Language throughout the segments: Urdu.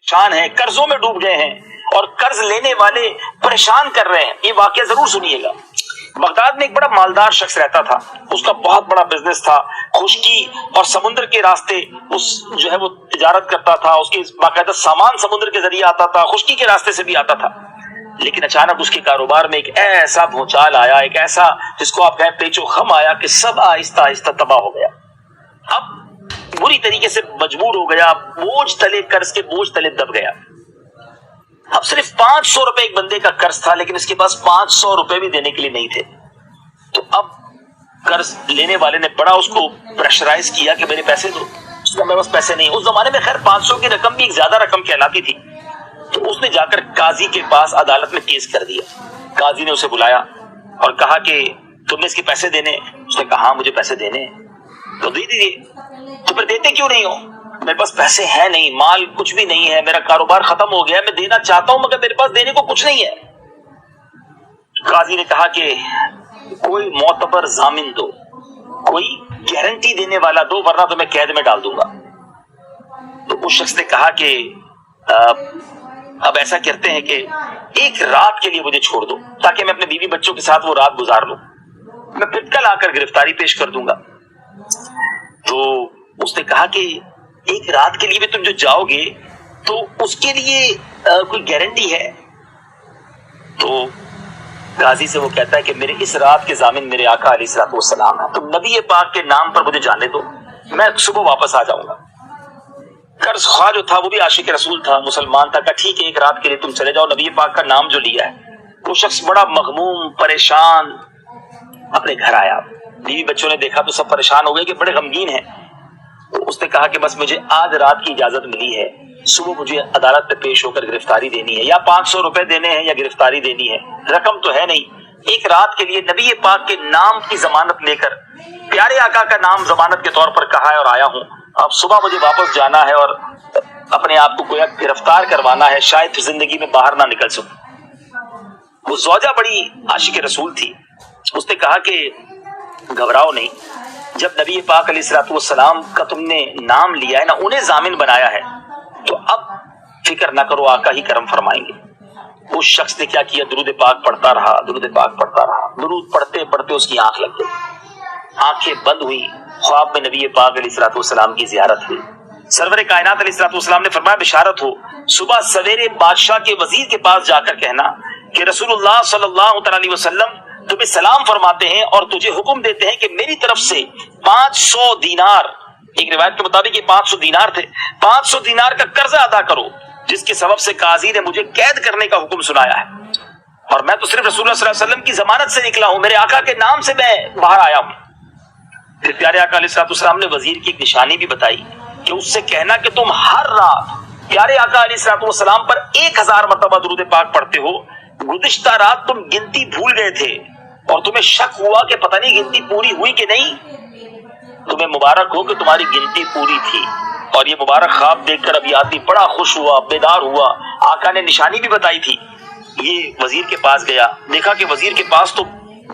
پریشان ہیں، قرضوں میں ڈوب گئے ہیں اور قرض لینے والے پریشان کر رہے ہیں۔ یہ واقعہ ضرور سنیے گا۔ بغداد میں ایک بڑا مالدار شخص رہتا تھا، اس کا بہت بڑا بزنس تھا، خشکی اور سمندر کے راستے اس جو ہے وہ تجارت کرتا تھا، اس کے باقاعدہ سامان سمندر کے ذریعے آتا تھا، خشکی کے راستے سے بھی آتا تھا۔ لیکن اچانک اس کے کاروبار میں ایک ایسا بھونچال آیا، ایک ایسا جس کو آپ کہیں پیچ و خم آیا کہ سب آہستہ آہستہ تباہ ہو گیا۔ اب بری طریقے سے مجبور ہو گیا، بوجھ تلے قرض کے بوجھ تلے دب گیا۔ اب صرف 500 روپے ایک بندے کا قرض تھا، لیکن اس کے پاس 500 روپے بھی دینے کے لیے نہیں تھے۔ تو اب قرض لینے والے نے بڑا اس کو پریشرائز کیا کہ میرے پیسے دو۔ اس کا میرے پاس پیسے نہیں۔ اس زمانے میں خیر 500 کی رقم بھی ایک زیادہ رقم کہلاتی تھی۔ تو اس نے جا کر قاضی کے پاس عدالت میں کیس کر دیا۔ قاضی نے اسے بلایا اور کہا کہ تم نے اس کے پیسے دینے؟ اس نے کہا ہاں مجھے پیسے دینے ہیں۔ تو دے دیجیے۔ تو پھر دیتے کیوں نہیں ہو؟ میرے پاس پیسے ہیں نہیں، مال کچھ بھی نہیں ہے، میرا کاروبار ختم ہو گیا، میں دینا چاہتا ہوں مگر میرے پاس دینے کو کچھ نہیں ہے۔ قاضی نے کہا کہ کوئی معتبر ضامن دو، کوئی گارنٹی دینے والا دو، ورنہ تو میں قید میں ڈال دوں گا۔ تو اس شخص نے کہا کہ اب ایسا کرتے ہیں کہ ایک رات کے لیے مجھے چھوڑ دو تاکہ میں اپنے بیوی بچوں کے ساتھ وہ رات گزار لوں، میں پھر کل آ کر گرفتاری پیش کر دوں گا۔ تو اس نے کہا کہ ایک رات کے لیے بھی تم جو جاؤ گے تو اس کے لیے کوئی گارنٹی ہے؟ تو قاضی سے وہ کہتا ہے کہ میرے اس رات کے ضامن میرے آقا علیہ الصلوۃ والسلام ہیں، تم نبی پاک کے نام پر مجھے جانے دو، میں صبح واپس آ جاؤں گا۔ قرض خواہ جو تھا وہ بھی عاشق رسول تھا، مسلمان تھا، کہ ٹھیک ہے ایک رات کے لیے تم چلے جاؤ، نبی پاک کا نام جو لیا ہے۔ وہ شخص بڑا مغموم پریشان اپنے گھر آیا، بیوی بچوں نے دیکھا تو سب پریشان ہو گئے کہ بڑے غمگین ہیں۔ تو اس نے کہا کہ بس مجھے آج رات کی اجازت ملی ہے، صبح مجھے عدالت میں پیش ہو کر گرفتاری دینی ہے، یا 500 روپے دینے ہیں یا گرفتاری دینی ہے، رقم تو ہے نہیں۔ ایک رات کے لیے نبی پاک کے نام کی ضمانت لے کر، پیارے آقا کا نام ضمانت کے طور پر کہا ہے اور آیا ہوں، اب صبح مجھے واپس جانا ہے اور اپنے آپ کو گویا گرفتار کروانا ہے، شاید پھر زندگی میں باہر نہ نکل سکوں۔ وہ زوجہ بڑی عاشق رسول تھی، اس نے کہا کہ گھبراؤ نہیں، جب نبی پاک علیہ الصلوۃ والسلام کا تم نے نام لیا ہے نا، انہیں ضامن بنایا ہے، تو اب فکر نہ کرو، آقا ہی کرم فرمائیں گے۔ اس شخص نے کیا کیا، درود پاک پڑھتا رہا، درود پاک پڑھتا رہا، درود پڑھتے پڑھتے اس کی آنکھ لگ گئی، آنکھیں بند ہوئی، خواب میں نبی پاک علیہ الصلوۃ والسلام کی زیارت ہوئی۔ سرور کائنات علیہ الصلوۃ والسلام نے فرمایا بشارت ہو، صبح سویرے بادشاہ کے وزیر کے پاس جا کر کہنا کہ رسول اللہ صلی اللہ تعالی علیہ وسلم تمہیں سلام فرماتے ہیں اور تجھے حکم دیتے ہیں کہ میری طرف سے 500 دینار، ایک روایت کے مطابق یہ 500 دینار تھے، 500 دینار کا قرضہ ادا کرو، جس کے سبب سے قاضی نے مجھے قید کرنے کا حکم سنایا ہے، اور میں تو صرف رسول اللہ صلی اللہ علیہ وسلم کی ضمانت سے نکلا ہوں، میرے آقا کے نام سے میں باہر آیا ہوں۔ پھر پیارے آقا علیہ الصلوۃ والسلام نے وزیر کی ایک نشانی بھی بتائی کہ اس سے کہنا کہ تم ہر رات پیارے آقا علیہ الصلوۃ والسلام پر 1000 مرتبہ درود پاک پڑھتے ہو، گزشتہ رات تم گنتی بھول گئے تھے اور تمہیں شک ہوا کہ پتہ نہیں گنتی پوری ہوئی کہ نہیں، تمہیں مبارک ہو کہ تمہاری گنتی پوری تھی، اور یہ مبارک خواب دیکھ کر ابھی آدمی بڑا خوش ہوا، بیدار ہوا، آقا نے نشانی بھی بتائی تھی۔ یہ وزیر کے پاس گیا، دیکھا کہ وزیر کے پاس تو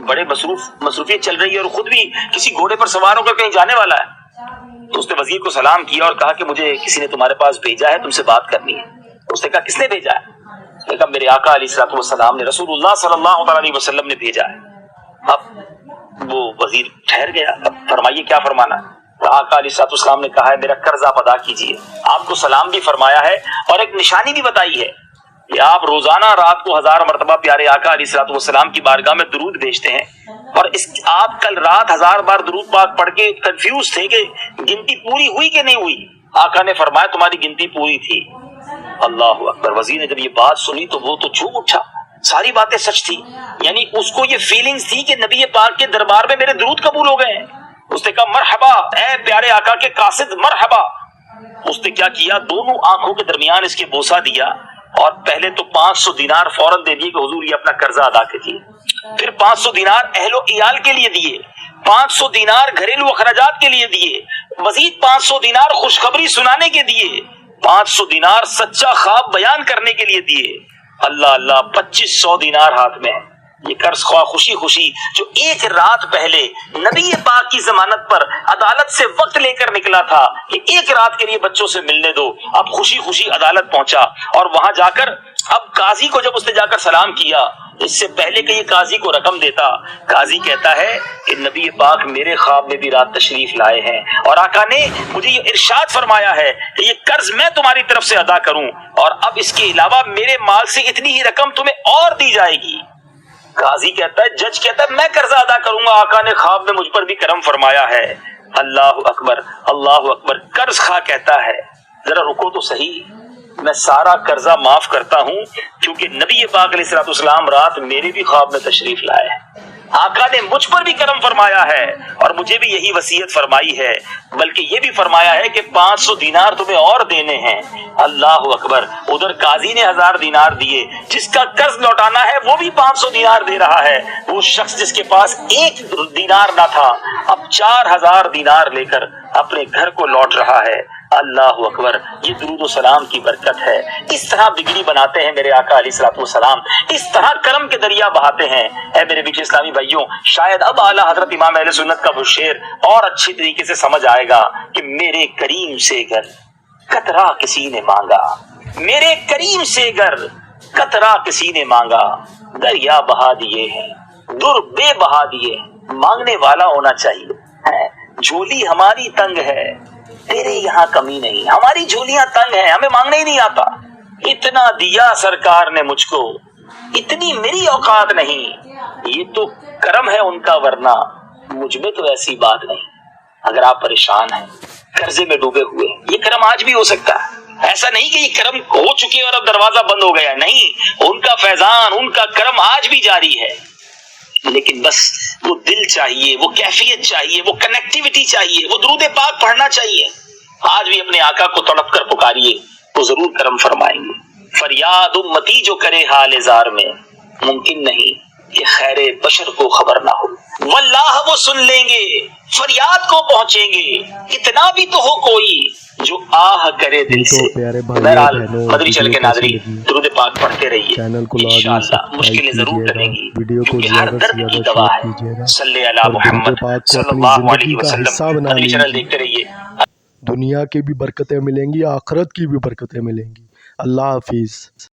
بڑے مصروفیت چل رہی ہے اور خود بھی کسی گھوڑے پر سوار ہو کر کہیں جانے والا ہے۔ تو اس نے وزیر کو سلام کیا اور کہا کہ مجھے کسی نے تمہارے پاس بھیجا ہے، تم سے بات کرنی ہے۔ اس نے کہا کس نے بھیجا ہے؟ اس نے کہا میرے آقا علیہ الصلوۃ والسلام نے، رسول اللہ صلی اللہ علیہ وسلم نے بھیجا ہے۔ اب وہ وزیر ٹھہر گیا، اب فرمائیے کیا فرمانا ہے؟ آقا علیہ الصلوۃ والسلام نے کہا ہے میرا قرض آپ ادا کیجیے، آپ کو سلام بھی فرمایا ہے اور ایک نشانی بھی بتائی ہے کہ آپ روزانہ رات کو 1000 مرتبہ پیارے آقا علیہ الصلوۃ والسلام کی بارگاہ میں درود بھیجتے ہیں، اور آپ کل رات 1000 بار درود پاک پڑھ کے کنفیوز تھے کہ گنتی پوری ہوئی کہ نہیں ہوئی، آقا نے فرمایا تمہاری گنتی پوری تھی۔ اللہ اکبر۔ وزیر نے جب یہ بات سنی تو وہ تو جھوم اٹھا، ساری باتیں سچ تھی، یعنی اس کو یہ فیلنگز تھی کہ نبی پاک کے دربار میں میرے درود قبول ہو گئے ہیں۔ اس نے کہا مرحبا اے پیارے آقا کے قاصد، مرحبا۔ اس نے کیا کیا، دونوں آنکھوں کے درمیان اس کے بوسہ دیا، اور پہلے تو 500 دینار فوراً دے دیے کہ حضور یہ اپنا قرضہ ادا کیجیے، پھر 500 دینار اہل و عیال کے لیے دیے، 500 دینار گھریلو اخراجات کے لیے دیے، مزید 500 دینار خوشخبری سنانے کے دیے، 500 دینار سچا خواب بیان کرنے کے لیے دیے۔ اللہ اللہ، 2500 دینار ہاتھ میں ہے۔ یہ قرض خواہ خوشی خوشی جو ایک رات پہلے نبی پاک کی ضمانت پر عدالت سے وقت لے کر نکلا تھا کہ ایک رات کے لیے بچوں سے ملنے دو، اب خوشی خوشی عدالت پہنچا، اور وہاں جا کر اب قاضی کو جب اس نے جا کر سلام کیا، اس سے پہلے کہ یہ قاضی کو رقم دیتا، قاضی کہتا ہے کہ نبی پاک میرے خواب میں بھی رات تشریف لائے ہیں اور آقا نے مجھے یہ ارشاد فرمایا ہے کہ یہ قرض میں تمہاری طرف سے ادا کروں، اور اب اس کے علاوہ میرے مال سے اتنی ہی رقم تمہیں اور دی جائے گی۔ قاضی کہتا ہے، جج کہتا ہے میں قرضہ ادا کروں گا، آقا نے خواب میں مجھ پر بھی کرم فرمایا ہے۔ اللہ اکبر، اللہ اکبر۔ قرض خواہ کہتا ہے ذرا رکو تو صحیح، میں سارا قرضہ معاف کرتا ہوں کیونکہ نبی پاک علیہ الصلوۃ والسلام رات میرے بھی خواب میں تشریف لائے ہیں، آقا نے مجھ پر بھی کرم فرمایا ہے اور مجھے بھی یہی وصیت فرمائی ہے، بلکہ یہ بھی فرمایا ہے کہ 500 دینار تمہیں اور دینے ہیں۔ اللہ اکبر۔ ادھر قاضی نے 1000 دینار دیے، جس کا قرض لوٹانا ہے وہ بھی 500 دینار دے رہا ہے۔ وہ شخص جس کے پاس 1 دینار نہ تھا اب 4000 دینار لے کر اپنے گھر کو لوٹ رہا ہے۔ اللہ اکبر۔ یہ درود و سلام کی برکت ہے۔ اس طرح بگڑی بناتے ہیں میرے آقا علیہ الصلوۃ والسلام، اس طرح کرم کے دریا بہاتے ہیں۔ اے میرے بیچ اسلامی بھائیوں، شاید اب اعلیٰ حضرت امام اہل سنت کا وہ شعر اور اچھی طریقے سے سمجھ آئے گا کہ میرے کریم سے گر قطرہ کسی نے مانگا، میرے کریم سے گر قطرہ کسی نے مانگا، دریا بہا دیے ہیں در بے بہا دیے، مانگنے والا ہونا چاہیے۔ جھولی ہماری تنگ ہے، تیرے یہاں کمی نہیں، ہماری جھولیاں تنگ ہیں، ہمیں مانگنے ہی نہیں آتا۔ اتنا دیا سرکار نے مجھ کو، اتنی میری اوقات نہیں، یہ تو کرم ہے ان کا، ورنہ مجھ میں تو ایسی بات نہیں۔ اگر آپ پریشان ہیں، قرضے میں ڈوبے ہوئے، یہ کرم آج بھی ہو سکتا ہے۔ ایسا نہیں کہ یہ کرم ہو چکے اور اب دروازہ بند ہو گیا، نہیں، ان کا فیضان، ان کا کرم آج بھی جاری ہے، لیکن بس وہ دل چاہیے، وہ کیفیت چاہیے، وہ کنیکٹیوٹی چاہیے، وہ درود پاک پڑھنا چاہیے۔ آج بھی اپنے آقا کو تڑپ کر پکاریے، وہ ضرور کرم فرمائیں گے۔ فریاد امتی جو کرے حال زار میں، ممکن نہیں کہ خیر بشر کو خبر نہ ہو، واللہ وہ سن لیں گے، فریاد کو پہنچیں گے، اتنا بھی تو ہو کوئی جو آہ کرے دل سے۔ بہرحال مدری چل کے ناظرین، درود پاک پڑھتے رہیے، انشاءاللہ مشکلیں ضرور ٹلیں گی، کیونکہ ہر درد کی دوا ہے۔ صلی علی محمد صلی اللہ علیہ وسلم۔ مدری چینل دیکھتے رہیے، دنیا کی بھی برکتیں ملیں گی، آخرت کی بھی برکتیں ملیں گی۔ اللہ حافظ۔